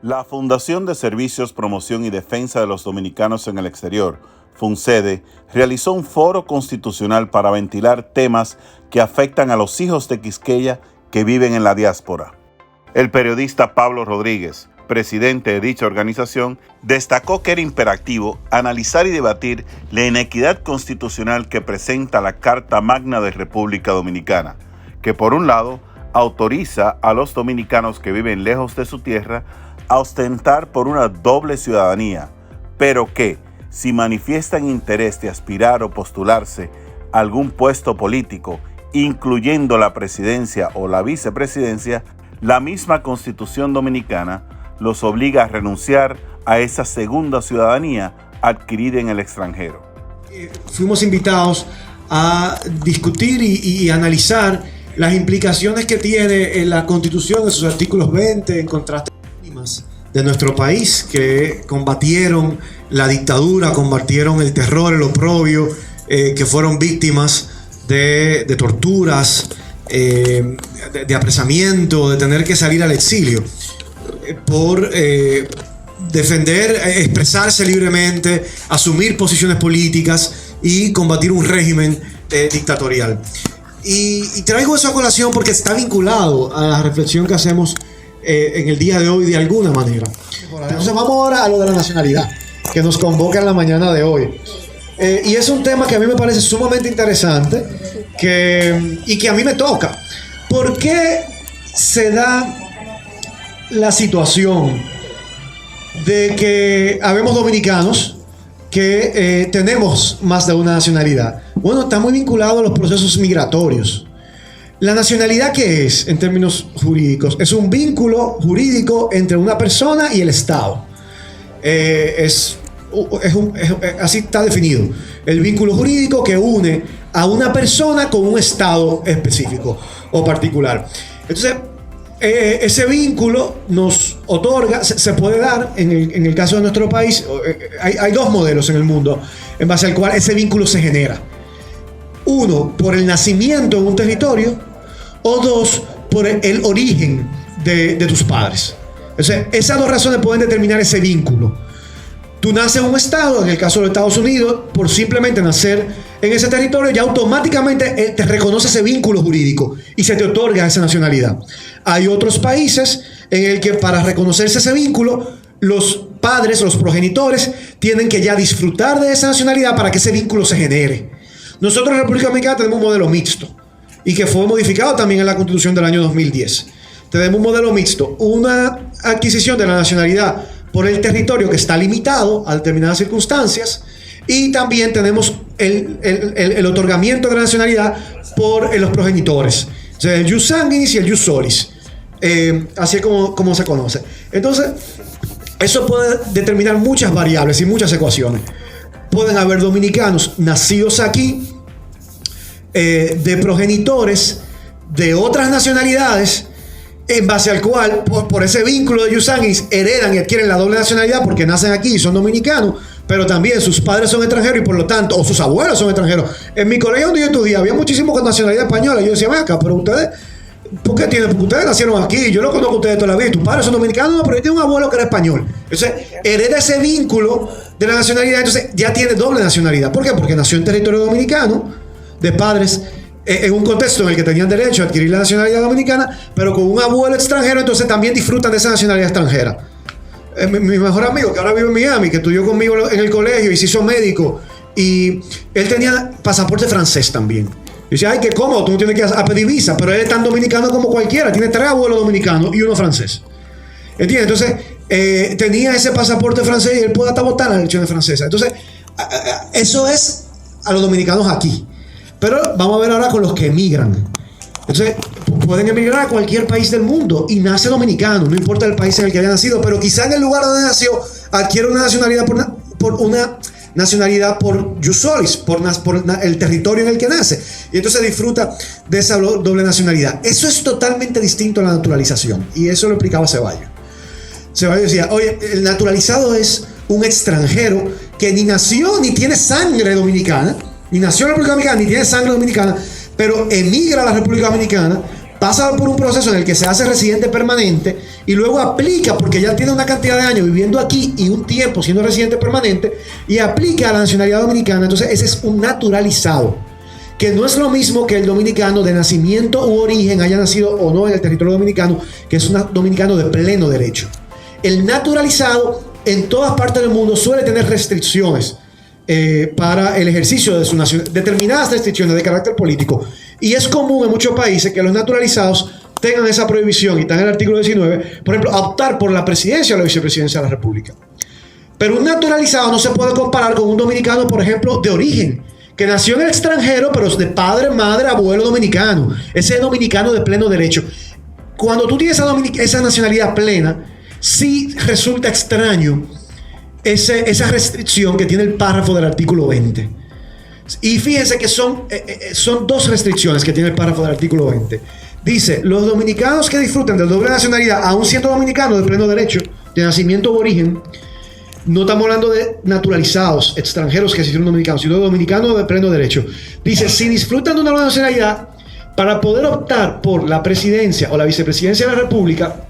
La Fundación de Servicios, Promoción y Defensa de los Dominicanos en el Exterior, FUNCEDE, realizó un foro constitucional para ventilar temas que afectan a los hijos de Quisqueya que viven en la diáspora. El periodista Pablo Rodríguez, presidente de dicha organización, destacó que era imperativo analizar y debatir la inequidad constitucional que presenta la Carta Magna de República Dominicana, que por un lado autoriza a los dominicanos que viven lejos de su tierra a ostentar por una doble ciudadanía, pero que, si manifiestan interés de aspirar o postularse a algún puesto político, incluyendo la presidencia o la vicepresidencia, la misma Constitución Dominicana los obliga a renunciar a esa segunda ciudadanía adquirida en el extranjero. Fuimos invitados a discutir y analizar las implicaciones que tiene en la Constitución en sus artículos 20 en contraste de nuestro país que combatieron la dictadura, combatieron el terror, el oprobio, que fueron víctimas de torturas, de apresamiento, de tener que salir al exilio por defender, expresarse libremente, asumir posiciones políticas y combatir un régimen dictatorial. Y traigo eso a colación porque está vinculado a la reflexión que hacemos en el día de hoy de alguna manera. Entonces vamos ahora a lo de la nacionalidad que nos convoca en la mañana de hoy. Y es un tema que a mí me parece sumamente interesante y que a mí me toca. ¿Por qué se da la situación de que habemos dominicanos que tenemos más de una nacionalidad? Bueno, está muy vinculado a los procesos migratorios. La nacionalidad, ¿qué es en términos jurídicos? Es un vínculo jurídico entre una persona y el Estado. Así está definido. El vínculo jurídico que une a una persona con un Estado específico o particular. Entonces, ese vínculo nos otorga, se puede dar, en el caso de nuestro país, hay dos modelos en el mundo en base al cual ese vínculo se genera. Uno, por el nacimiento en un territorio, o dos, por el origen de tus padres. O sea, esas dos razones pueden determinar ese vínculo. Tú naces en un estado, en el caso de los Estados Unidos, por simplemente nacer en ese territorio, ya automáticamente te reconoce ese vínculo jurídico y se te otorga esa nacionalidad. Hay otros países en el que para reconocerse ese vínculo, los padres, los progenitores, tienen que ya disfrutar de esa nacionalidad para que ese vínculo se genere. Nosotros en la República Dominicana tenemos un modelo mixto y que fue modificado también en la Constitución del año 2010. Tenemos un modelo mixto, una adquisición de la nacionalidad por el territorio que está limitado a determinadas circunstancias, y también tenemos el otorgamiento de la nacionalidad por los progenitores, o sea, el jus sanguinis y el jus solis, así es como se conoce. Entonces, eso puede determinar muchas variables y muchas ecuaciones. Pueden haber dominicanos nacidos aquí, de progenitores de otras nacionalidades, en base al cual, por ese vínculo de jus sanguinis, heredan y adquieren la doble nacionalidad porque nacen aquí y son dominicanos, pero también sus padres son extranjeros y por lo tanto, o sus abuelos son extranjeros. En mi colegio donde yo estudié había muchísimos con nacionalidad española. Yo decía, ven acá, pero ustedes, ¿por qué tienen? Porque ustedes nacieron aquí, yo no conozco a ustedes toda la vida, y tus padres son dominicanos, no, pero yo tengo un abuelo que era español. Entonces, hereda ese vínculo de la nacionalidad, entonces ya tiene doble nacionalidad. ¿Por qué? Porque nació en territorio dominicano, de padres en un contexto en el que tenían derecho a adquirir la nacionalidad dominicana, pero con un abuelo extranjero, entonces también disfrutan de esa nacionalidad extranjera. Mi mejor amigo, que ahora vive en Miami, que estudió conmigo en el colegio y se hizo médico, y él tenía pasaporte francés también. Y decía, ay, qué cómodo, tú no tienes que pedir visa, pero él es tan dominicano como cualquiera, tiene 3 abuelos dominicanos y uno francés. ¿Entiendes? Entonces, tenía ese pasaporte francés y él puede hasta votar las elecciones francesas. Entonces, eso es a los dominicanos aquí. Pero vamos a ver ahora con los que emigran. Entonces, pueden emigrar a cualquier país del mundo y nace dominicano, no importa el país en el que haya nacido, pero quizá en el lugar donde nació adquiere una nacionalidad por una nacionalidad por jus solis, por el territorio en el que nace, y entonces disfruta de esa doble nacionalidad. Eso es totalmente distinto a la naturalización, y eso lo explicaba Ceballos. Ceballos decía, oye, el naturalizado es un extranjero que ni nació ni tiene sangre dominicana, ni nació en la República Dominicana ni tiene sangre dominicana, pero emigra a la República Dominicana pasa por un proceso en el que se hace residente permanente y luego aplica, porque ya tiene una cantidad de años viviendo aquí y un tiempo siendo residente permanente, y aplica a la nacionalidad dominicana. Entonces ese es un naturalizado, que no es lo mismo que el dominicano de nacimiento u origen, haya nacido o no en el territorio dominicano, que es un dominicano de pleno derecho. El naturalizado en todas partes del mundo suele tener restricciones para el ejercicio de su nación, determinadas restricciones de carácter político, y es común en muchos países que los naturalizados tengan esa prohibición, y está en el artículo 19, por ejemplo, optar por la presidencia o la vicepresidencia de la República. Pero un naturalizado no se puede comparar con un dominicano, por ejemplo, de origen, que nació en el extranjero, pero de padre, madre, abuelo dominicano. Ese es dominicano de pleno derecho. Cuando tú tienes esa nacionalidad plena, sí resulta extraño esa restricción que tiene el párrafo del artículo 20. Y fíjense que son dos restricciones que tiene el párrafo del artículo 20. Dice: los dominicanos que disfruten de doble nacionalidad, aun siendo dominicanos de pleno derecho, de nacimiento u origen, no estamos hablando de naturalizados, extranjeros que se hicieron dominicanos, sino de dominicanos de pleno derecho. Dice: si disfrutan de una nueva nacionalidad, para poder optar por la presidencia o la vicepresidencia de la República,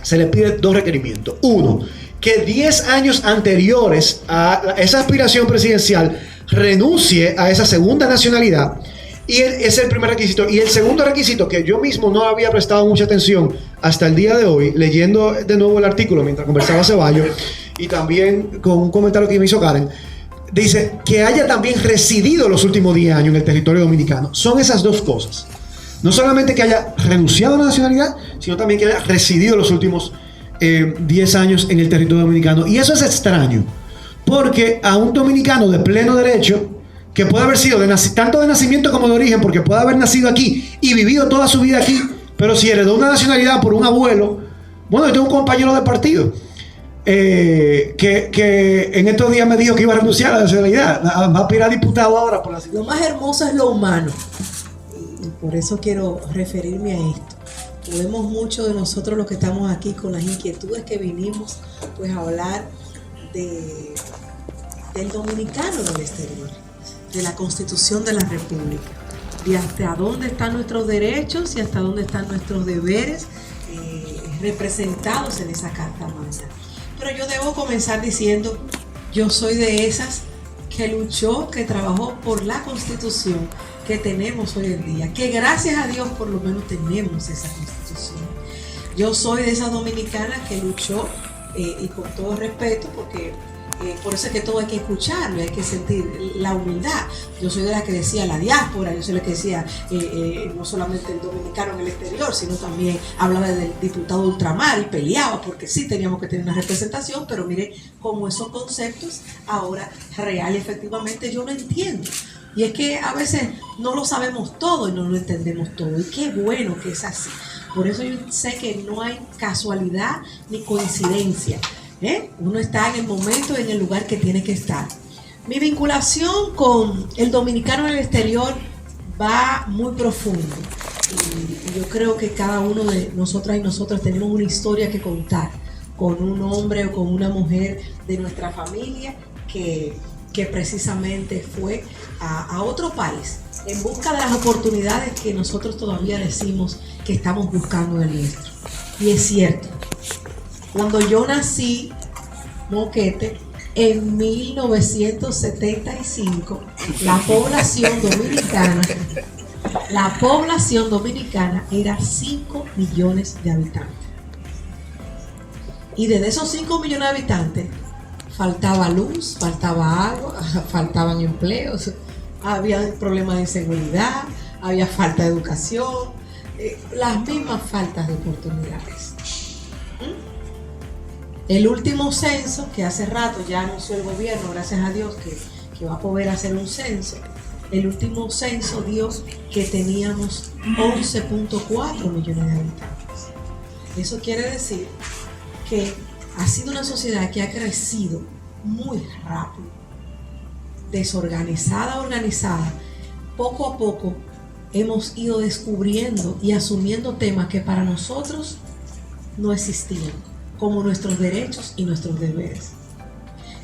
se les pide dos requerimientos. Uno, que 10 años anteriores a esa aspiración presidencial renuncie a esa segunda nacionalidad. Y ese es el primer requisito. Y el segundo requisito, que yo mismo no había prestado mucha atención hasta el día de hoy, leyendo de nuevo el artículo mientras conversaba Ceballos, y también con un comentario que me hizo Karen, dice que haya también residido los últimos 10 años en el territorio dominicano. Son esas dos cosas. No solamente que haya renunciado a la nacionalidad, sino también que haya residido los últimos 10 años en el territorio dominicano. Y eso es extraño, porque a un dominicano de pleno derecho, que puede haber sido tanto de nacimiento como de origen, porque puede haber nacido aquí y vivido toda su vida aquí, pero si heredó una nacionalidad por un abuelo, bueno, yo tengo un compañero de partido que en estos días me dijo que iba a renunciar a la nacionalidad, va a aspirar a diputado ahora por la ciudad. Lo más hermoso es lo humano, y por eso quiero referirme a esto. Podemos muchos de nosotros los que estamos aquí con las inquietudes que vinimos pues a hablar del dominicano del exterior, de la Constitución de la República, de hasta dónde están nuestros derechos y hasta dónde están nuestros deberes representados en esa Carta Magna. Pero yo debo comenzar diciendo, yo soy de esas que luchó, que trabajó por la Constitución que tenemos hoy en día, que gracias a Dios por lo menos tenemos esa Constitución. Yo soy de esas dominicanas que luchó, y con todo respeto, porque por eso es que todo hay que escucharlo, hay que sentir la humildad. Yo soy de la que decía la diáspora, yo soy la que decía no solamente el dominicano en el exterior, sino también hablaba del diputado ultramar y peleaba porque sí teníamos que tener una representación, pero mire cómo esos conceptos ahora real y efectivamente yo no entiendo. Y es que a veces no lo sabemos todo y no lo entendemos todo, y qué bueno que es así. Por eso yo sé que no hay casualidad ni coincidencia. Uno está en el momento y en el lugar que tiene que estar. Mi vinculación con el dominicano en el exterior va muy profundo. Y yo creo que cada uno de nosotras y nosotros tenemos una historia que contar con un hombre o con una mujer de nuestra familia que precisamente fue a otro país en busca de las oportunidades que nosotros todavía decimos que estamos buscando en el nuestro. Y es cierto. Cuando yo nací, Moquete, en 1975, la población dominicana era 5 millones de habitantes. Y de esos 5 millones de habitantes, faltaba luz, faltaba agua, faltaban empleos, había problemas de inseguridad, había falta de educación, las mismas faltas de oportunidades. El último censo, que hace rato ya anunció el gobierno, gracias a Dios, que va a poder hacer un censo, el último censo dio que teníamos 11.4 millones de habitantes. Eso quiere decir que ha sido una sociedad que ha crecido muy rápido, desorganizada, organizada. Poco a poco hemos ido descubriendo y asumiendo temas que para nosotros no existían, como nuestros derechos y nuestros deberes.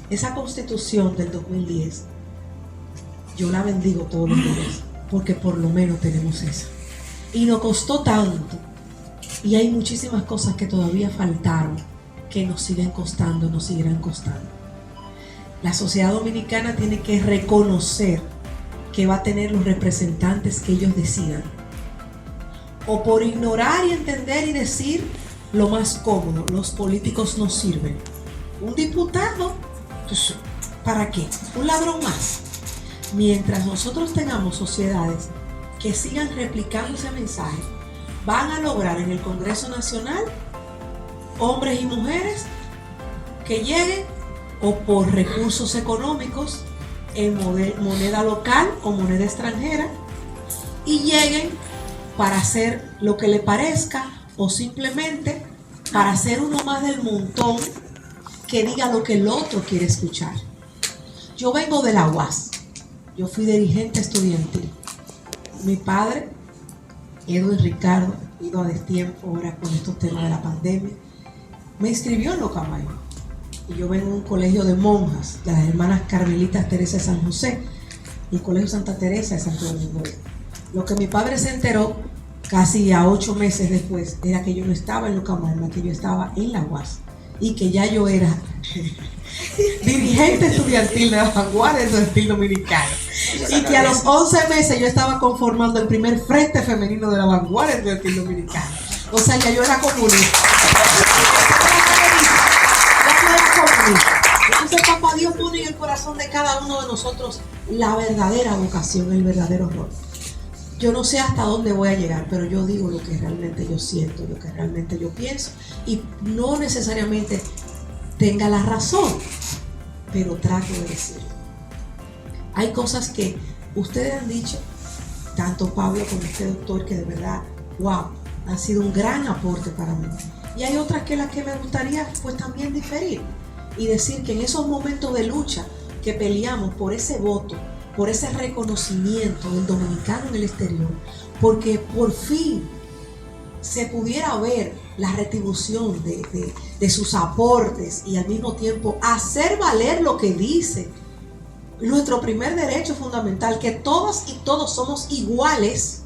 Esa Constitución del 2010, yo la bendigo todos los días, porque por lo menos tenemos esa. Y nos costó tanto. Y hay muchísimas cosas que todavía faltaron, que nos siguen costando, nos seguirán costando. La sociedad dominicana tiene que reconocer que va a tener los representantes que ellos decidan. O por ignorar y entender y decir lo más cómodo, los políticos no sirven. Un diputado, pues, ¿para qué? Un ladrón más. Mientras nosotros tengamos sociedades que sigan replicando ese mensaje, van a lograr en el Congreso Nacional hombres y mujeres que lleguen o por recursos económicos en moneda local o moneda extranjera y lleguen para hacer lo que le parezca o simplemente para ser uno más del montón que diga lo que el otro quiere escuchar. Yo vengo de la UAS, yo fui dirigente estudiantil. Mi padre, Edwin Ricardo, ido a destiempo ahora con estos temas de la pandemia, me inscribió en Locamayo. Y yo vengo de un colegio de monjas, de las hermanas Carmelitas Teresa de San José, y el colegio Santa Teresa de Santo Domingo. Lo que mi padre se enteró casi a 8 meses después era que yo no estaba en Locamayo, que yo estaba en la UAS y que ya yo era dirigente estudiantil de la vanguardia estudiantil dominicana y que a los 11 meses yo estaba conformando el primer frente femenino de la vanguardia estudiantil dominicana. O sea, ya yo era comunista. Entonces, papá Dios pone en el corazón de cada uno de nosotros la verdadera vocación, el verdadero rol. Yo no sé hasta dónde voy a llegar, pero yo digo lo que realmente yo siento, lo que realmente yo pienso, y no necesariamente tenga la razón, pero trato de decirlo. Hay cosas que ustedes han dicho, tanto Pablo como este doctor, que de verdad, wow, han sido un gran aporte para mí. Y hay otras que las que me gustaría pues también diferir y decir que en esos momentos de lucha que peleamos por ese voto, por ese reconocimiento del dominicano en el exterior, porque por fin se pudiera ver la retribución de sus aportes y al mismo tiempo hacer valer lo que dice nuestro primer derecho fundamental, que todas y todos somos iguales.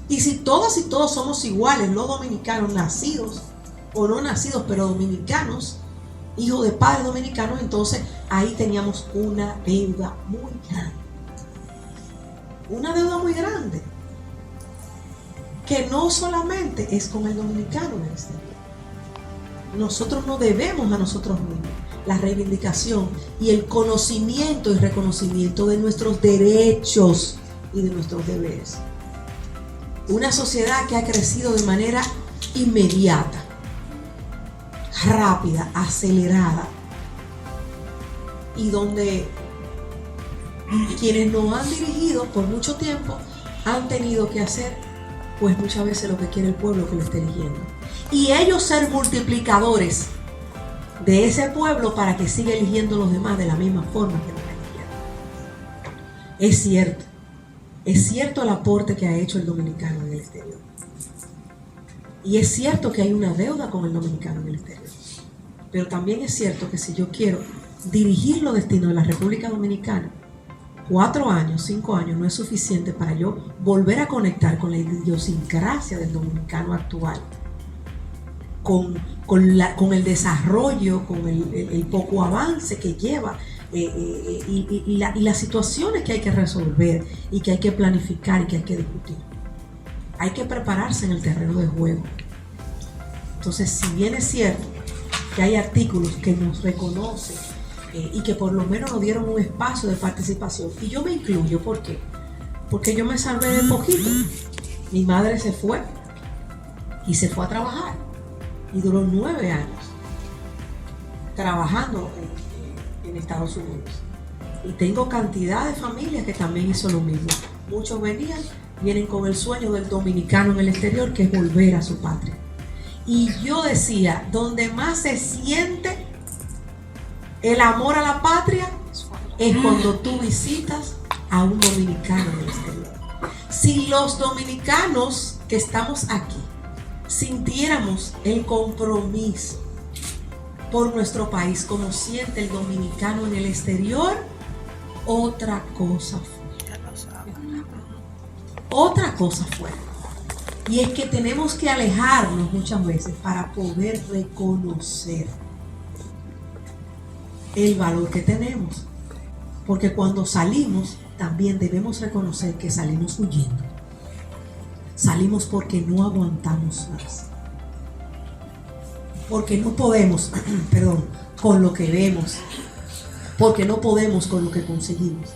Y si todas y todos somos iguales, los dominicanos nacidos o no nacidos, pero dominicanos, hijos de padres dominicanos, entonces ahí teníamos una deuda muy grande. Una deuda muy grande, que no solamente es con el dominicano en el exterior. Nosotros nos debemos a nosotros mismos la reivindicación y el conocimiento y reconocimiento de nuestros derechos y de nuestros deberes. Una sociedad que ha crecido de manera inmediata, rápida, acelerada, y donde quienes nos han dirigido por mucho tiempo han tenido que hacer pues muchas veces lo que quiere el pueblo que lo esté eligiendo, y ellos ser multiplicadores de ese pueblo para que siga eligiendo a los demás de la misma forma que lo eligieron. Es cierto el aporte que ha hecho el dominicano en el exterior, y es cierto que hay una deuda con el dominicano en el exterior, pero también es cierto que si yo quiero dirigir los destinos de la República Dominicana, 4 años, 5 años no es suficiente para yo volver a conectar con la idiosincrasia del dominicano actual, con el desarrollo, con el poco avance que lleva, y las situaciones que hay que resolver y que hay que planificar y que hay que discutir. Hay que prepararse en el terreno de juego. Entonces, si bien es cierto que hay artículos que nos reconocen y que por lo menos nos dieron un espacio de participación, y yo me incluyo, ¿por qué? Porque yo me salvé de poquito. Mi madre se fue y se fue a trabajar y duró 9 años trabajando en Estados Unidos, y tengo cantidad de familias que también hizo lo mismo. Muchos vienen con el sueño del dominicano en el exterior, que es volver a su patria. Y yo decía, donde más se siente el amor a la patria es cuando tú visitas a un dominicano en el exterior. Si los dominicanos que estamos aquí sintiéramos el compromiso por nuestro país como siente el dominicano en el exterior, otra cosa fuera. Otra cosa fuera. Y es que tenemos que alejarnos muchas veces para poder reconocer el valor que tenemos. Porque cuando salimos, también debemos reconocer que salimos huyendo. Salimos porque no aguantamos más. Porque no podemos, con lo que vemos. Porque no podemos con lo que conseguimos.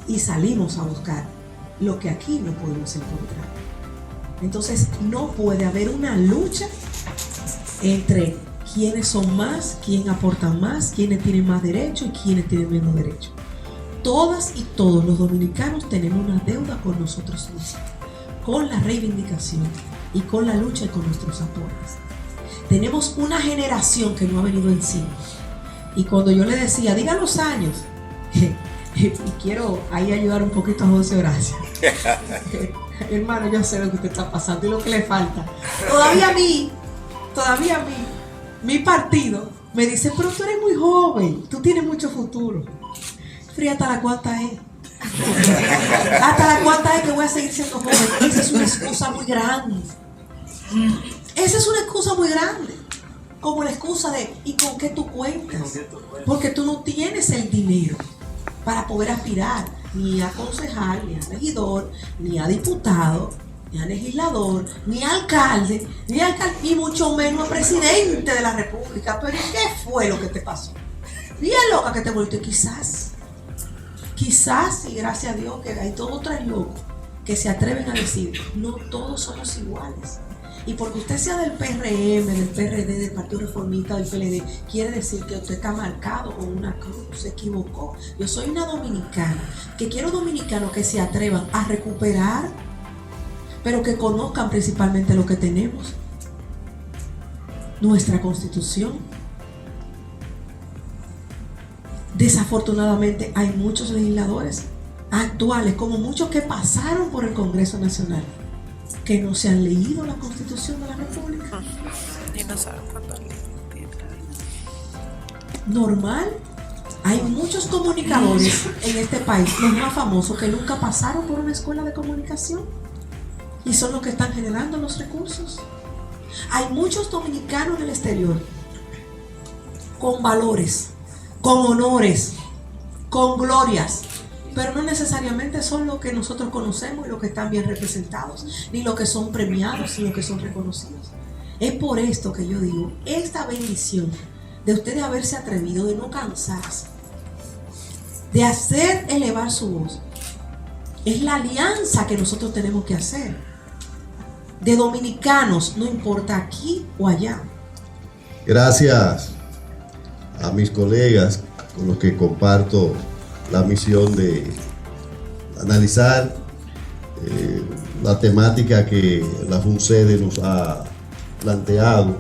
Y salimos a buscar lo que aquí no podemos encontrar. Entonces no puede haber una lucha entre quiénes son más, quién aporta más, quiénes tienen más derecho y quiénes tienen menos derecho. Todas y todos los dominicanos tenemos una deuda con nosotros mismos, con la reivindicación y con la lucha y con nuestros aportes. Tenemos una generación que no ha venido encima. Y cuando yo le decía, diga los años, y quiero ahí ayudar un poquito a José Horacio. Hermano, yo sé lo que usted está pasando y lo que le falta. Todavía a mí, mi partido me dice, pero tú eres muy joven, tú tienes mucho futuro. Pero ¿hasta la cuánta es? ¿Hasta la cuánta es que voy a seguir siendo joven? Esa es una excusa muy grande. Esa es una excusa muy grande. Como la excusa de, ¿y con qué tú cuentas? Porque tú no tienes el dinero para poder aspirar ni a concejal, ni a regidor, ni a diputado, ni a legislador, ni a alcalde, ni mucho menos a presidente de la república. Pero ¿qué fue lo que te pasó? Bien loca que te volvió. Quizás, y gracias a Dios que hay todos tres locos que se atreven a decir, no todos somos iguales. Y porque usted sea del PRM, del PRD, del Partido Reformista, del PLD, quiere decir que usted está marcado con una cruz, se equivocó. Yo soy una dominicana, que quiero dominicanos que se atrevan a recuperar, pero que conozcan principalmente lo que tenemos. Nuestra Constitución. Desafortunadamente hay muchos legisladores actuales, como muchos que pasaron por el Congreso Nacional, que no se han leído la Constitución de la República. Y no saben cuánto normal. Hay muchos comunicadores en este país, los más famosos, que nunca pasaron por una escuela de comunicación y son los que están generando los recursos. Hay muchos dominicanos en el exterior con valores, con honores, con glorias, pero no necesariamente son los que nosotros conocemos y los que están bien representados, ni los que son premiados, ni los que son reconocidos. Es por esto que yo digo, esta bendición de ustedes haberse atrevido, de no cansarse, de hacer elevar su voz, es la alianza que nosotros tenemos que hacer, de dominicanos, no importa aquí o allá. Gracias a mis colegas con los que comparto la misión de analizar la temática que la FUNCEDE nos ha planteado.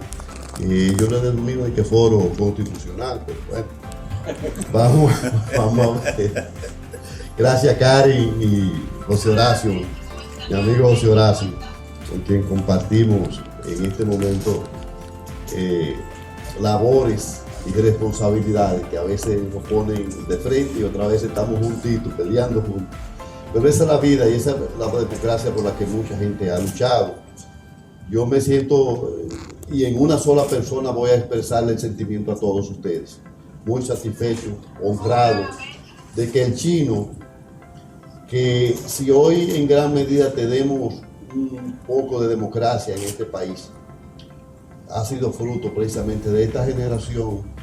Yo le denomino que foro constitucional, pero bueno, vamos a ver. Gracias, Karen y José Horacio, mi amigo José Horacio, con quien compartimos en este momento labores y responsabilidades que a veces nos ponen de frente y otras veces estamos juntitos, peleando juntos. Pero esa es la vida y esa es la democracia por la que mucha gente ha luchado. Yo me siento, y en una sola persona voy a expresarle el sentimiento a todos ustedes, muy satisfecho, honrado, de que el chino, que si hoy en gran medida tenemos un poco de democracia en este país, ha sido fruto precisamente de esta generación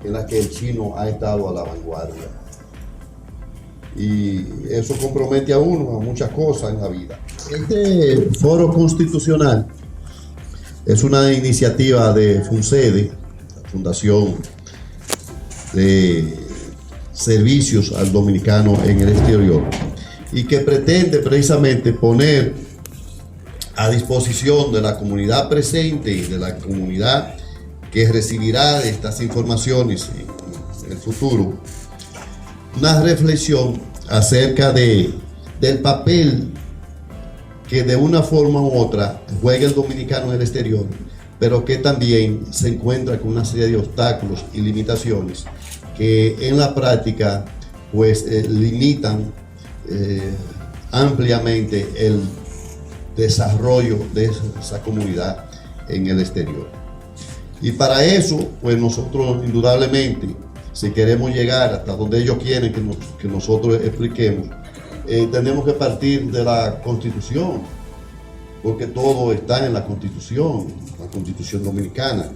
en la que el chino ha estado a la vanguardia. Y eso compromete a uno a muchas cosas en la vida. Este foro constitucional es una iniciativa de FUNCEDE, la Fundación de Servicios al Dominicano en el Exterior, y que pretende precisamente poner a disposición de la comunidad presente y de la comunidad que recibirá estas informaciones en el futuro, una reflexión acerca del papel que de una forma u otra juega el dominicano en el exterior, pero que también se encuentra con una serie de obstáculos y limitaciones que en la práctica pues limitan ampliamente desarrollo de esa comunidad en el exterior. Y para eso, pues nosotros indudablemente, si queremos llegar hasta donde ellos quieren que nosotros expliquemos, tenemos que partir de la Constitución, porque todo está en la Constitución dominicana,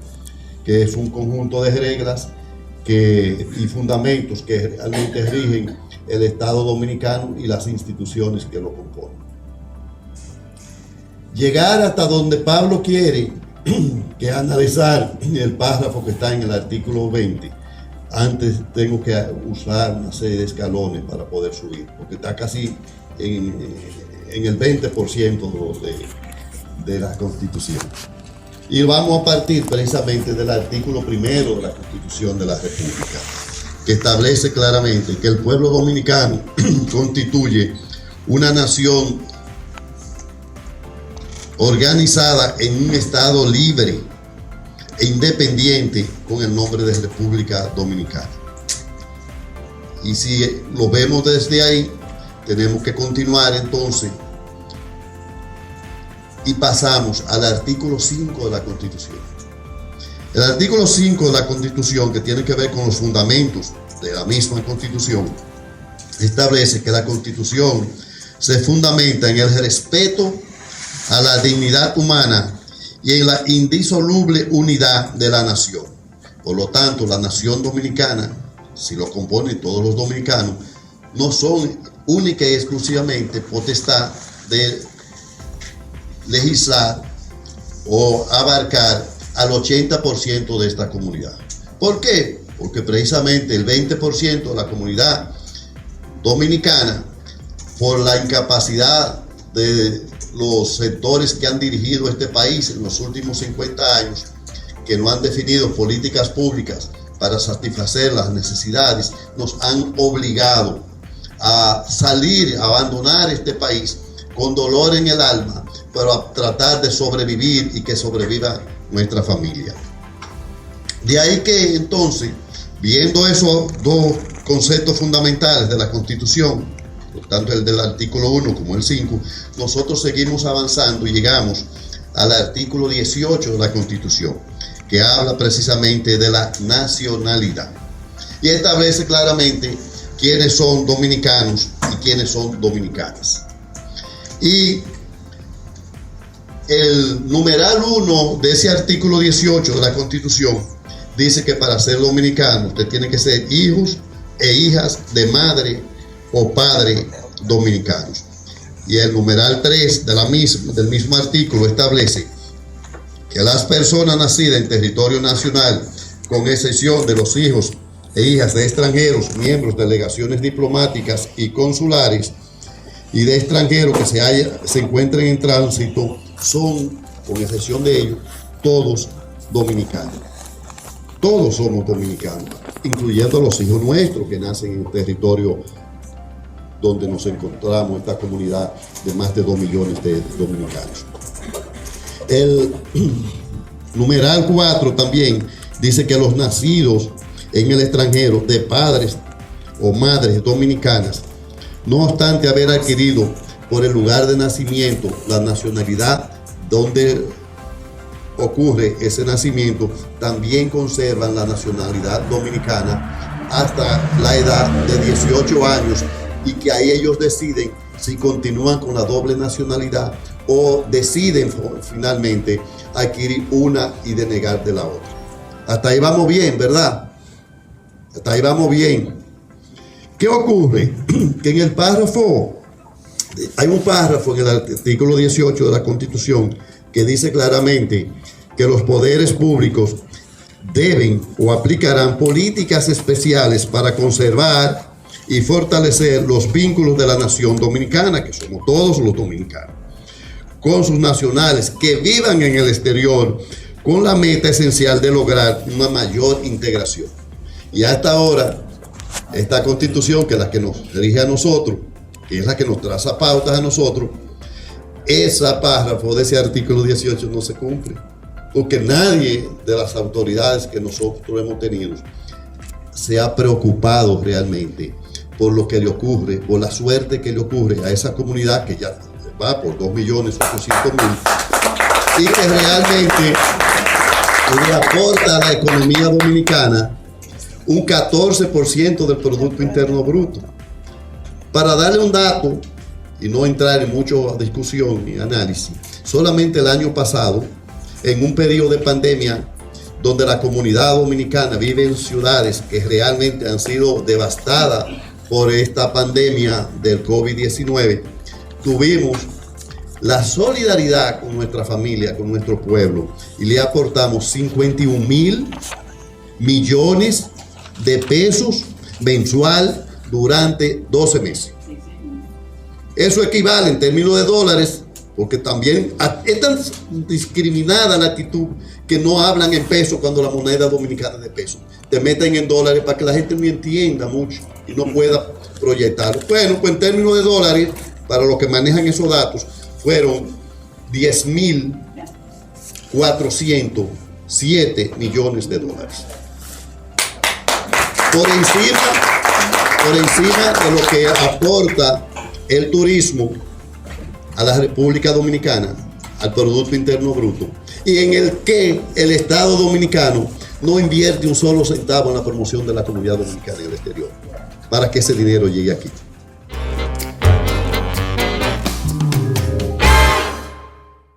que es un conjunto de reglas y fundamentos que realmente rigen el Estado dominicano y las instituciones que lo componen. Llegar hasta donde Pablo quiere, que analizar el párrafo que está en el artículo 20, antes tengo que usar una serie de escalones para poder subir, porque está casi en el 20% de la Constitución. Y vamos a partir precisamente del artículo 1 de la Constitución de la República, que establece claramente que el pueblo dominicano constituye una nación organizada en un Estado libre e independiente con el nombre de República Dominicana. Y si lo vemos desde ahí, tenemos que continuar entonces y pasamos al artículo 5 de la Constitución. El artículo 5 de la Constitución, que tiene que ver con los fundamentos de la misma Constitución, establece que la Constitución se fundamenta en el respeto a la dignidad humana y en la indisoluble unidad de la nación. Por lo tanto, la nación dominicana, si lo componen todos los dominicanos, no son única y exclusivamente potestad de legislar o abarcar al 80% de esta comunidad. ¿Por qué? Porque precisamente el 20% de la comunidad dominicana, por la incapacidad de los sectores que han dirigido este país en los últimos 50 años, que no han definido políticas públicas para satisfacer las necesidades, nos han obligado a salir, a abandonar este país con dolor en el alma, pero a tratar de sobrevivir y que sobreviva nuestra familia. De ahí que entonces, viendo esos dos conceptos fundamentales de la Constitución, tanto el del artículo 1 como el 5, nosotros seguimos avanzando y llegamos al artículo 18 de la Constitución, que habla precisamente de la nacionalidad y establece claramente quiénes son dominicanos y quiénes son dominicanas. Y el numeral 1 de ese artículo 18 de la Constitución dice que para ser dominicano usted tiene que ser hijos e hijas de madre o padre dominicanos. Y el numeral 3 del mismo artículo establece que las personas nacidas en territorio nacional, con excepción de los hijos e hijas de extranjeros, miembros de delegaciones diplomáticas y consulares, y de extranjeros que se encuentren en tránsito, son, con excepción de ellos, todos dominicanos. Todos somos dominicanos, incluyendo los hijos nuestros que nacen en el territorio donde nos encontramos, esta comunidad de más de 2 millones de dominicanos. El numeral 4 también dice que los nacidos en el extranjero de padres o madres dominicanas, no obstante haber adquirido por el lugar de nacimiento la nacionalidad donde ocurre ese nacimiento, también conservan la nacionalidad dominicana hasta la edad de 18 años, y que ahí ellos deciden si continúan con la doble nacionalidad o deciden finalmente adquirir una y denegar de la otra. Hasta ahí vamos bien, ¿verdad? Hasta ahí vamos bien. ¿Qué ocurre? Que en el párrafo, hay un párrafo en el artículo 18 de la Constitución que dice claramente que los poderes públicos deben o aplicarán políticas especiales para conservar y fortalecer los vínculos de la nación dominicana, que somos todos los dominicanos, con sus nacionales que vivan en el exterior, con la meta esencial de lograr una mayor integración. Y hasta ahora, esta Constitución, que es la que nos rige a nosotros, que es la que nos traza pautas a nosotros, ese párrafo de ese artículo 18 no se cumple, porque nadie de las autoridades que nosotros hemos tenido se ha preocupado realmente por lo que le ocurre, por la suerte que le ocurre a esa comunidad que ya va por 2.800.000 y que realmente le aporta a la economía dominicana un 14% del Producto Interno Bruto. Para darle un dato y no entrar en mucha discusión ni análisis, solamente el año pasado, en un periodo de pandemia donde la comunidad dominicana vive en ciudades que realmente han sido devastadas por esta pandemia del COVID-19, tuvimos la solidaridad con nuestra familia, con nuestro pueblo, y le aportamos 51.000 millones de pesos mensual durante 12 meses. Eso equivale en términos de dólares, porque también es tan discriminada la actitud que no hablan en pesos cuando la moneda dominicana es de pesos. Te meten en dólares para que la gente no entienda mucho y no pueda proyectarlo. Bueno, pues en términos de dólares, para los que manejan esos datos, fueron 10.407 millones de dólares. Por encima de lo que aporta el turismo a la República Dominicana, al Producto Interno Bruto, y en el que el Estado Dominicano no invierte un solo centavo en la promoción de la comunidad dominicana en el exterior, para que ese dinero llegue aquí.